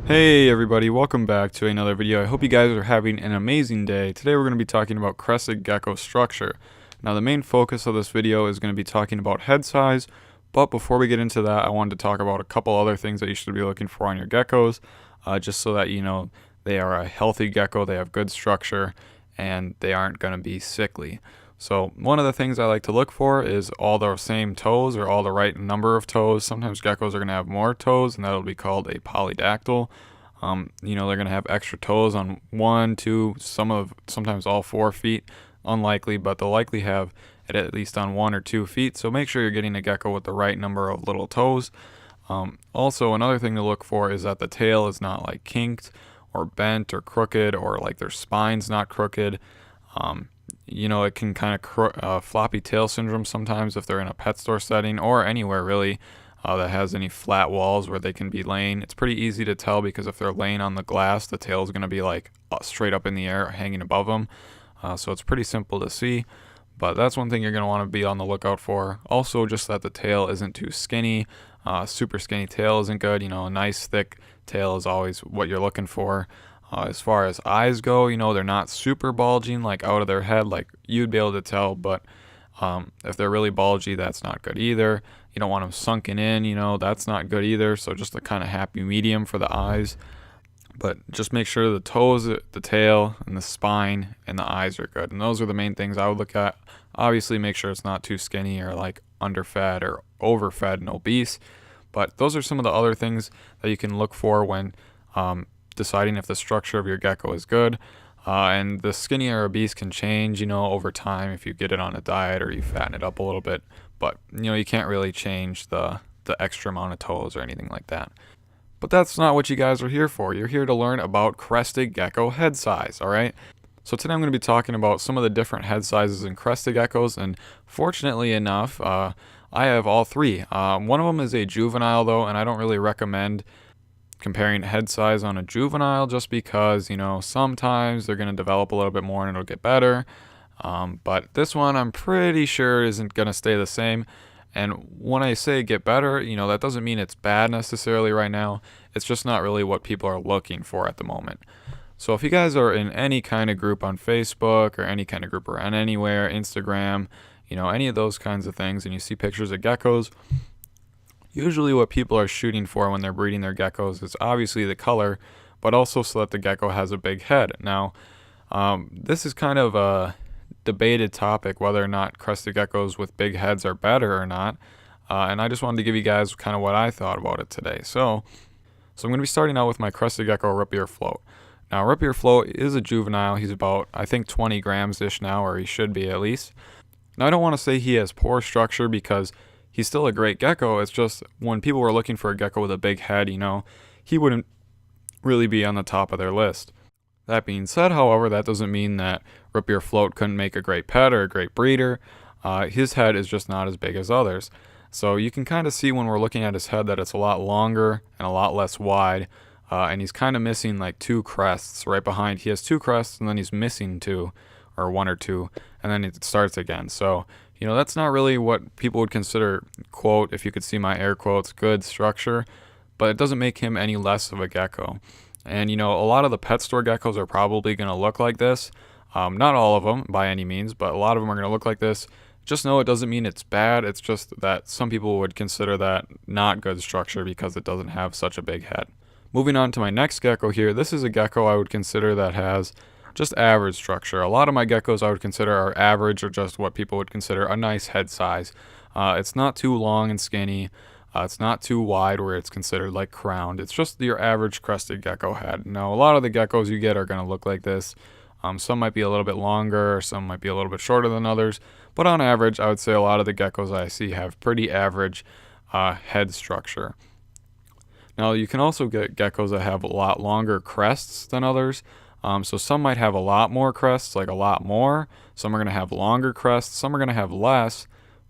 Hey everybody, welcome back to another video. I hope you guys are having an amazing day. Today we're going to be talking about Crested Gecko structure. Now the main focus of this video is going to be talking about head size, but before we get into that, I wanted to talk about a couple other things that you should be looking for on your geckos, just so that you know they are a healthy gecko, they have good structure, and they aren't going to be sickly. So one of the things I like to look for is all the same toes or all the right number of toes. Sometimes geckos are going to have more toes, and that'll be called a polydactyl. They're going to have extra toes on 1, 2, sometimes all 4 feet. Unlikely, but they'll likely have it at least on 1 or 2 feet. So make sure you're getting a gecko with the right number of little toes. Also, another thing to look for is that the tail is not like kinked or bent or crooked, or like their spine's not crooked. It can kind of floppy tail syndrome sometimes if they're in a pet store setting or anywhere really that has any flat walls where they can be laying. It's pretty easy to tell because if they're laying on the glass, the tail is going to be like straight up in the air hanging above them. So it's pretty simple to see, but that's one thing you're going to want to be on the lookout for. Also, just that the tail isn't too skinny. Super skinny tail isn't good. A nice thick tail is always what you're looking for. As far as eyes go, they're not super bulging, like out of their head, like you'd be able to tell, but if they're really bulgy, that's not good either. You don't want them sunken in, that's not good either. So just a kind of happy medium for the eyes. But just make sure the toes, the tail, and the spine, and the eyes are good. And those are the main things I would look at. Obviously, make sure it's not too skinny or like underfed or overfed and obese. But those are some of the other things that you can look for when deciding if the structure of your gecko is good. And the skinny or obese can change, over time if you get it on a diet or you fatten it up a little bit. But, you can't really change the extra amount of toes or anything like that. But that's not what you guys are here for. You're here to learn about Crested Gecko head size, alright? So today I'm going to be talking about some of the different head sizes in Crested Geckos, and fortunately enough, I have all three. One of them is a juvenile though, and I don't really recommend comparing head size on a juvenile just because, sometimes they're going to develop a little bit more and it'll get better. But this one I'm pretty sure isn't going to stay the same. And when I say get better, that doesn't mean it's bad necessarily right now. It's just not really what people are looking for at the moment. So if you guys are in any kind of group on Facebook or any kind of group around anywhere, Instagram, any of those kinds of things, and you see pictures of geckos, usually what people are shooting for when they're breeding their geckos is obviously the color, but also so that the gecko has a big head. Now, this is kind of a debated topic whether or not crested geckos with big heads are better or not, and I just wanted to give you guys kind of what I thought about it today. So I'm going to be starting out with my Crested Gecko Root Beer Float. Now, Root Beer Float is a juvenile. He's about, I think, 20 grams-ish now, or he should be at least. Now, I don't want to say he has poor structure because he's still a great gecko. It's just when people were looking for a gecko with a big head, he wouldn't really be on the top of their list. That being said, however, that doesn't mean that Root Beer Float couldn't make a great pet or a great breeder. His head is just not as big as others. So you can kind of see when we're looking at his head that it's a lot longer and a lot less wide. And he's kind of missing like 2 crests right behind. He has 2 crests and then he's missing 2 or 1 or 2, and then it starts again. So, that's not really what people would consider, quote, if you could see my air quotes, good structure, but it doesn't make him any less of a gecko. And, a lot of the pet store geckos are probably going to look like this. Not all of them by any means, but a lot of them are going to look like this. Just know it doesn't mean it's bad. It's just that some people would consider that not good structure because it doesn't have such a big head. Moving on to my next gecko here, this is a gecko I would consider that has just average structure. A lot of my geckos I would consider are average or just what people would consider a nice head size. It's not too long and skinny. It's not too wide where it's considered like crowned. It's just your average crested gecko head. Now, a lot of the geckos you get are going to look like this. Some might be a little bit longer, some might be a little bit shorter than others, but on average, I would say a lot of the geckos I see have pretty average head structure. Now, you can also get geckos that have a lot longer crests than others. So some might have a lot more crests, like a lot more. Some are going to have longer crests. Some are going to have less,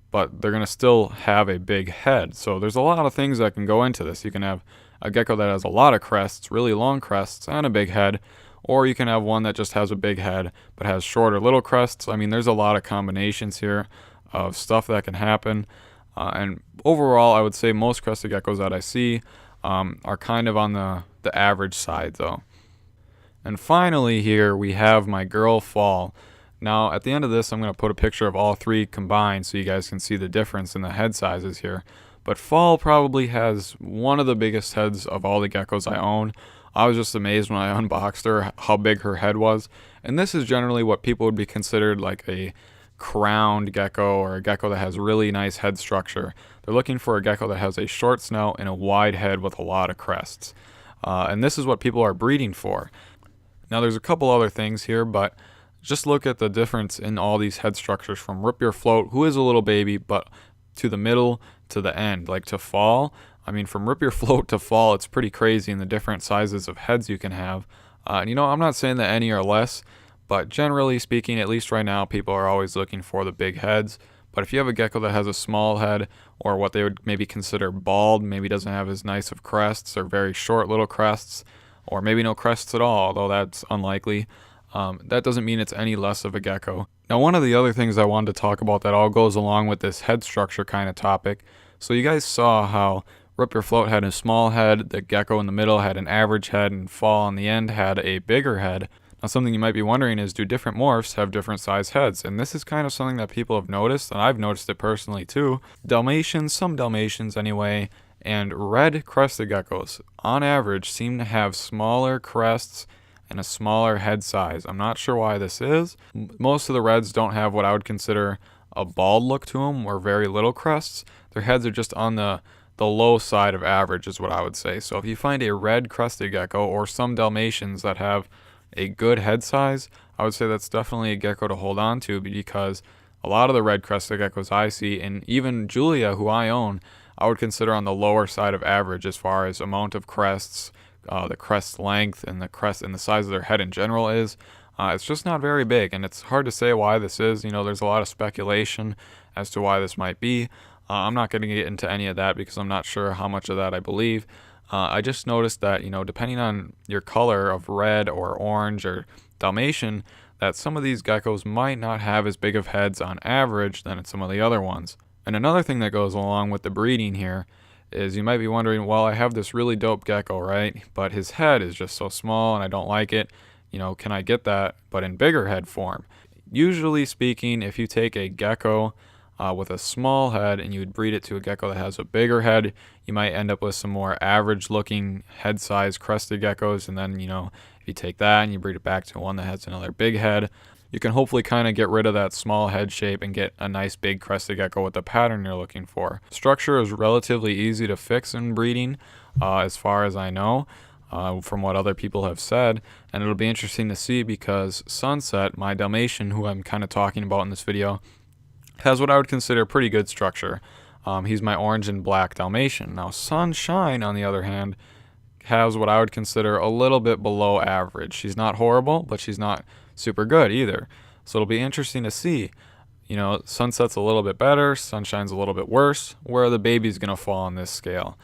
but they're going to still have a big head. So there's a lot of things that can go into this. You can have a gecko that has a lot of crests, really long crests, and a big head. Or you can have one that just has a big head, but has shorter little crests. I mean, there's a lot of combinations here of stuff that can happen. And overall, I would say most crested geckos that I see are kind of on the the average side though. And finally here we have my girl Fall. Now at the end of this I'm going to put a picture of all three combined so you guys can see the difference in the head sizes here. But Fall probably has one of the biggest heads of all the geckos I own. I was just amazed when I unboxed her how big her head was. And this is generally what people would be considered like a crowned gecko, or a gecko that has really nice head structure. They're looking for a gecko that has a short snout and a wide head with a lot of crests. And this is what people are breeding for. Now there's a couple other things here, but just look at the difference in all these head structures from Rip Your Float, who is a little baby, but to the middle to the end, like to Fall. I mean, from Rip Your Float to Fall, it's pretty crazy in the different sizes of heads you can have. And you know, I'm not saying that any are less, but generally speaking, at least right now, people are always looking for the big heads. But if you have a gecko that has a small head, or what they would maybe consider bald, maybe doesn't have as nice of crests, or very short little crests, or maybe no crests at all, although that's unlikely, that doesn't mean it's any less of a gecko. Now, one of the other things I wanted to talk about that all goes along with this head structure kind of topic. So you guys saw how Rip Your Float had a small head, the gecko in the middle had an average head, and Fall on the end had a bigger head. Now, something you might be wondering is, do different morphs have different size heads? And this is kind of something that people have noticed, and I've noticed it personally too. Dalmatians, some Dalmatians anyway, and red crested geckos, on average, seem to have smaller crests and a smaller head size. I'm not sure why this is. Most of the reds don't have what I would consider a bald look to them, or very little crests. Their heads are just on the low side of average is what I would say. So if you find a red crested gecko, or some Dalmatians that have a good head size, I would say that's definitely a gecko to hold on to, because a lot of the red crested geckos I see, and even Julia, who I own, I would consider on the lower side of average as far as amount of crests, the crest length, and the crest and the size of their head in general is. It's just not very big, and it's hard to say why this is. You know, there's a lot of speculation as to why this might be. I'm not going to get into any of that because I'm not sure how much of that I believe. I just noticed that, you know, depending on your color of red or orange or Dalmatian, that some of these geckos might not have as big of heads on average than some of the other ones. And another thing that goes along with the breeding here is, you might be wondering, well, I have this really dope gecko, right? But his head is just so small and I don't like it. You know, can I get that, but in bigger head form? Usually speaking, if you take a gecko with a small head and you would breed it to a gecko that has a bigger head, you might end up with some more average looking head size crested geckos. And then, you know, if you take that and you breed it back to one that has another big head, you can hopefully kind of get rid of that small head shape and get a nice big crested gecko with the pattern you're looking for. Structure is relatively easy to fix in breeding, as far as I know, from what other people have said. And it'll be interesting to see, because Sunset, my Dalmatian, who I'm kind of talking about in this video, has what I would consider pretty good structure. He's my orange and black Dalmatian. Now Sunshine, on the other hand, has what I would consider a little bit below average. She's not horrible, but she's not super good either. So it'll be interesting to see. You know, Sunset's a little bit better, Sunshine's a little bit worse. Where are the babies going to fall on this scale?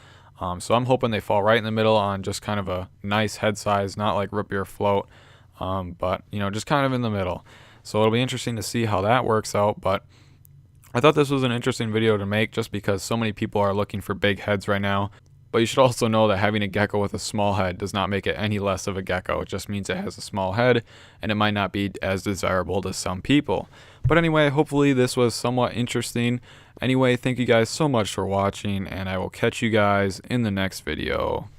So I'm hoping they fall right in the middle on just kind of a nice head size, not like Rip Your Float, but, you know, just kind of in the middle. So it'll be interesting to see how that works out. But I thought this was an interesting video to make just because so many people are looking for big heads right now. But you should also know that having a gecko with a small head does not make it any less of a gecko. It just means it has a small head, and it might not be as desirable to some people. But anyway, hopefully this was somewhat interesting. Anyway, thank you guys so much for watching, and I will catch you guys in the next video.